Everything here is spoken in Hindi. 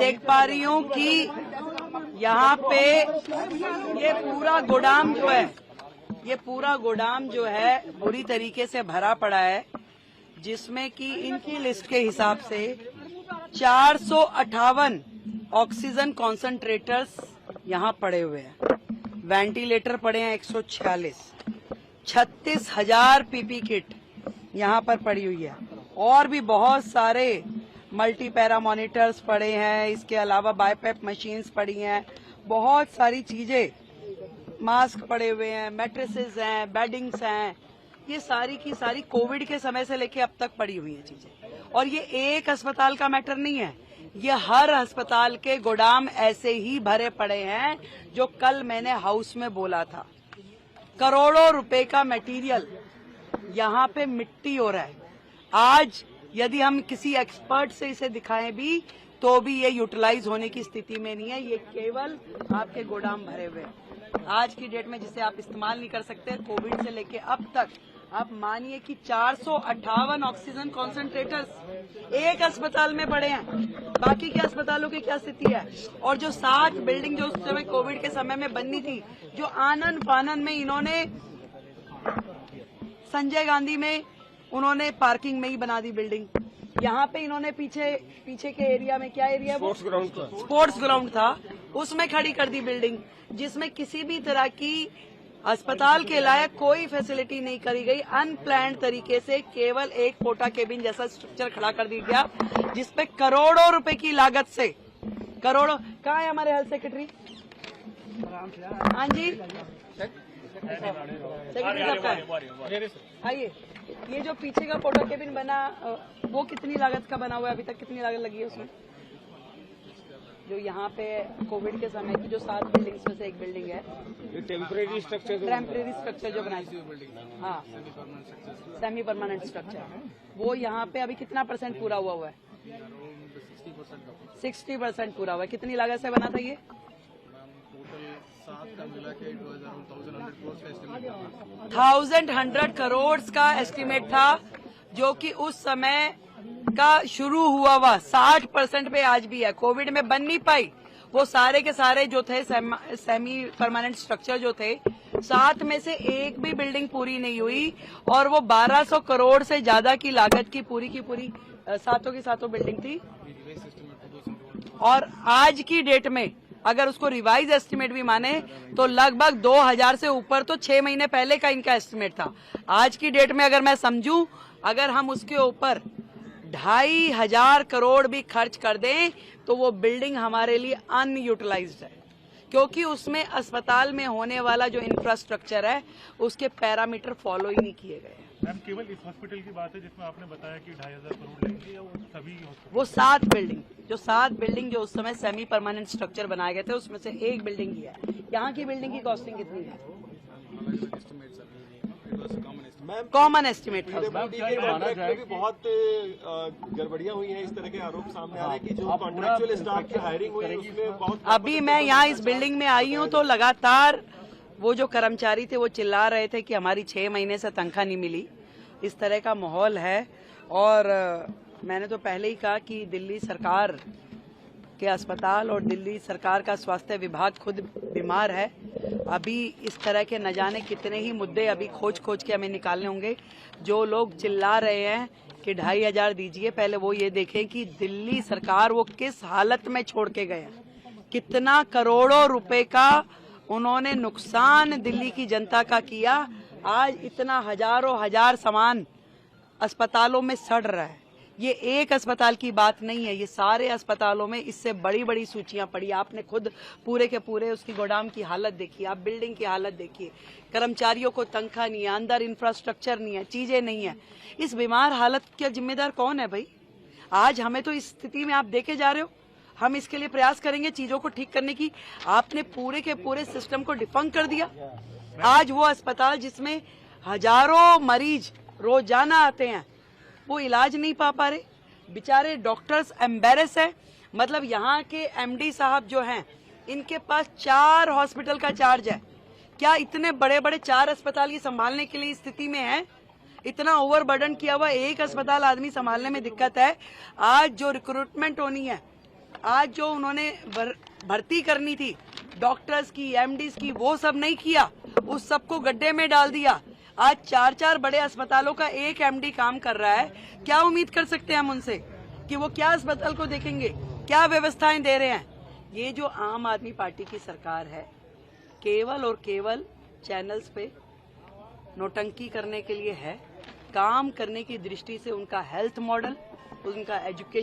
देख पा रही हूँ कि यहाँ पे ये पूरा गोदाम जो है बुरी तरीके से भरा पड़ा है, जिसमें कि इनकी लिस्ट के हिसाब से 458 ऑक्सीजन कॉन्सेंट्रेटर्स यहाँ पड़े हुए हैं, वेंटिलेटर पड़े हैं 146, 36,000 पीपी किट यहाँ पर पड़ी हुई है, और भी बहुत सारे मल्टी पैरा मॉनिटर्स पड़े हैं। इसके अलावा बाईपैप मशीन्स पड़ी हैं, बहुत सारी चीजें, मास्क पड़े हुए हैं, मैट्रेसेस हैं, बेडिंग्स हैं, ये सारी की सारी कोविड के समय से लेके अब तक पड़ी हुई हैं चीजें। और ये एक अस्पताल का मैटर नहीं है, ये हर अस्पताल के गोदाम ऐसे ही भरे पड़े हैं। जो कल मैंने हाउस में बोला था, करोड़ों रुपए का मटेरियल यहाँ पे मिट्टी हो रहा है। आज यदि हम किसी एक्सपर्ट से इसे दिखाएं भी तो भी ये यूटिलाइज होने की स्थिति में नहीं है। ये केवल आपके गोदाम भरे हुए हैं आज की डेट में, जिसे आप इस्तेमाल नहीं कर सकते। कोविड से लेके अब तक आप मानिए कि 458 ऑक्सीजन कॉन्सेंट्रेटर्स एक अस्पताल में पड़े हैं। बाकी के अस्पतालों की क्या स्थिति है? और जो 7 बिल्डिंग जो उस समय कोविड के समय में बननी थी, जो आनन फानन में इन्होंने संजय गांधी में उन्होंने पार्किंग में ही बना दी बिल्डिंग। यहाँ पे इन्होंने पीछे के एरिया में, क्या एरिया वो स्पोर्ट्स ग्राउंड था, उसमें खड़ी कर दी बिल्डिंग, जिसमें किसी भी तरह की अस्पताल के लायक कोई फैसिलिटी नहीं करी गई। अनप्लान्ड तरीके से केवल एक पोटा केबिन जैसा स्ट्रक्चर खड़ा कर दिया गया, जिसपे करोड़ों रुपए की लागत से करोड़ों। कहाँ है हमारे हेल्थ सेक्रेटरी? हाँ जी, सेक्रेटरी साहब का आइए। ये जो पीछे का पोटा केबिन बना, वो कितनी लागत का बना हुआ है? अभी तक कितनी लागत लगी है उसमें? जो यहाँ पे कोविड के समय की जो 7 बिल्डिंग्स में से एक बिल्डिंग है, टेम्परेरी स्ट्रक्चर जो बनाई थी, हाँ, सेमी परमानेंट स्ट्रक्चर, वो यहाँ पे अभी कितना % पूरा हुआ है? 60% पूरा हुआ है। कितनी लागत से बना था ये? 1,100 करोड़ का एस्टिमेट था, जो कि उस समय का शुरू हुआ 60% पे आज भी है। कोविड में बन नहीं पाई। वो सारे के सारे जो थे सेमी परमानेंट स्ट्रक्चर जो थे, 7 में से एक भी बिल्डिंग पूरी नहीं हुई, और वो 1200 करोड़ से ज्यादा की लागत की पूरी सातों की सातों बिल्डिंग थी। और आज की डेट में अगर उसको रिवाइज एस्टिमेट भी माने तो लगभग 2000 से ऊपर तो 6 महीने पहले का इनका एस्टिमेट था। आज की डेट में अगर मैं समझूं, अगर हम उसके ऊपर 2,500 करोड़ भी खर्च कर दें तो वो बिल्डिंग हमारे लिए अनयूटिलाइज्ड है, क्योंकि उसमें अस्पताल में होने वाला जो इंफ्रास्ट्रक्चर है उसके पैरामीटर फॉलो ही नहीं किए गए। मैम, केवल इस हॉस्पिटल की बात है जिसमें आपने बताया कि 2,500 करोड़ लेंगे, या वो सभी हॉस्पिटल? वो 7 बिल्डिंग जो उस समय सेमी परमानेंट स्ट्रक्चर बनाए गए थे, उसमें से एक बिल्डिंग ही है। यहाँ की बिल्डिंग की कॉस्टिंग कितनी है? कॉमन एस्टिमेट था। बहुत गड़बड़ियां हुई हैं, इस तरह के आरोप सामने आ रहे हैं कि जो कॉन्ट्रैक्चुअल स्टाफ की हायरिंग हुई है उसमें बहुत। अभी मैं यहाँ इस बिल्डिंग में आई हूँ तो लगातार वो जो कर्मचारी थे वो चिल्ला रहे थे कि हमारी 6 महीने से तनख्वाह नहीं मिली। इस तरह का माहौल है। और मैंने तो पहले ही कहा कि दिल्ली सरकार के अस्पताल और दिल्ली सरकार का स्वास्थ्य विभाग खुद बीमार है। अभी इस तरह के न जाने कितने ही मुद्दे अभी खोज के हमें निकालने होंगे। जो लोग चिल्ला रहे हैं कि 2,500 दीजिए, पहले वो ये देखें कि दिल्ली सरकार वो किस हालत में छोड़ के गए हैं। कितना करोड़ों रुपए का उन्होंने नुकसान दिल्ली की जनता का किया। आज इतना हजार सामान अस्पतालों में सड़ रहा है। ये एक अस्पताल की बात नहीं है, ये सारे अस्पतालों में इससे बड़ी सूचियां पड़ी। आपने खुद पूरे के पूरे उसकी गोदाम की हालत देखी, आप बिल्डिंग की हालत देखिए। कर्मचारियों को तनख्वाह नहीं है, अंदर इंफ्रास्ट्रक्चर नहीं है, चीजें नहीं है। इस बीमार हालत का जिम्मेदार कौन है भाई? आज हमें तो इस स्थिति में आप देखे जा रहे हो। हम इसके लिए प्रयास करेंगे चीजों को ठीक करने की। आपने पूरे के पूरे सिस्टम को डिफंक कर दिया। आज वो अस्पताल जिसमें हजारों मरीज रोजाना आते हैं, वो इलाज नहीं पा रहे। बेचारे डॉक्टर्स एम्बेरस है। मतलब यहाँ के एमडी साहब जो हैं, इनके पास 4 हॉस्पिटल का चार्ज है। क्या इतने बड़े 4 अस्पताल ये संभालने के लिए स्थिति में है? इतना ओवरबर्डन किया हुआ एक अस्पताल आदमी संभालने में दिक्कत है। आज जो रिक्रूटमेंट होनी है आज जो उन्होंने भर्ती करनी थी डॉक्टर्स की, एमडीज की, वो सब नहीं किया, उस सबको गड्ढे में डाल दिया। आज 4-4 बड़े अस्पतालों का एक एमडी काम कर रहा है। क्या उम्मीद कर सकते हैं हम उनसे कि वो क्या अस्पताल को देखेंगे, क्या व्यवस्थाएं दे रहे हैं? ये जो आम आदमी पार्टी की सरकार है, केवल और केवल चैनल्स पे नोटंकी करने के लिए है। काम करने की दृष्टि से उनका हेल्थ मॉडल, उनका एजुकेशन